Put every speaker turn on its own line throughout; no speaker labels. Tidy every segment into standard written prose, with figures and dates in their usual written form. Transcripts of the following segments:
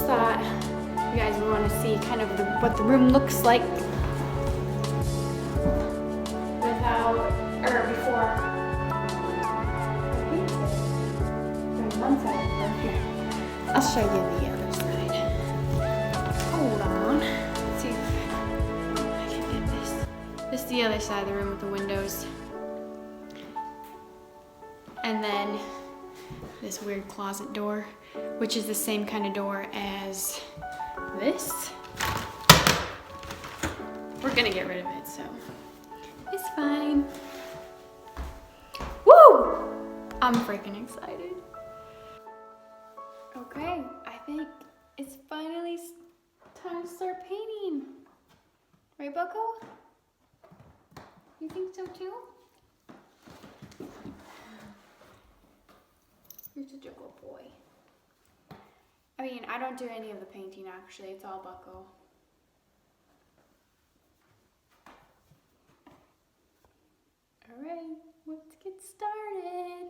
thought you guys would want to see kind of what the room looks like without, or before. One side of the room here. I'll show you the other side. Hold on. Let's see if I can get this. This is the other side of the room with the windows. And then this weird closet door, which is the same kind of door as this. We're gonna get rid of it, so it's fine. Woo! I'm freaking excited. Okay, I think it's finally time to start painting. Right, Bucko? You think so too? You're such a good boy. I mean, I don't do any of the painting actually, it's all Bucko. Alright, let's get started.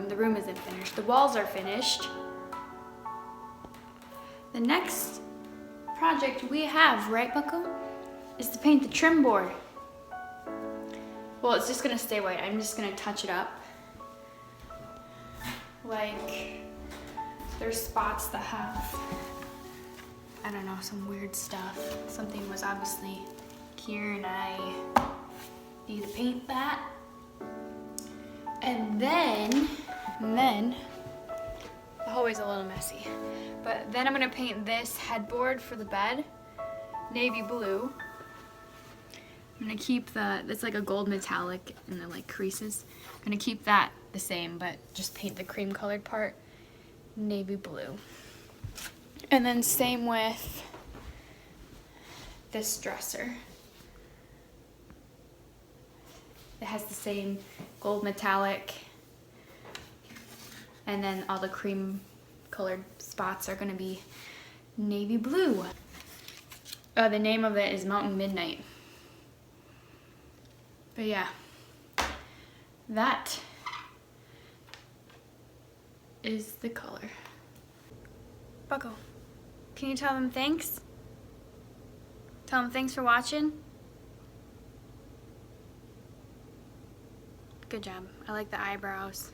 The room isn't finished. The walls are finished. The next project we have, right, Bucko, is to paint the trim board. Well, it's just gonna stay white. I'm just gonna touch it up. Like, there's spots that have, I don't know, some weird stuff. Something was obviously here and I need to paint that. And then, the hallway's a little messy. But then I'm gonna paint this headboard for the bed, navy blue. I'm gonna keep it's like a gold metallic and then like creases. I'm gonna keep that the same, but just paint the cream colored part navy blue. And then same with this dresser. It has the same gold metallic, and then all the cream colored spots are gonna be navy blue. The name of it is Mountain Midnight. But yeah, that is the color. Bucko, can you tell them thanks? Tell them thanks for watching. Good job. I like the eyebrows.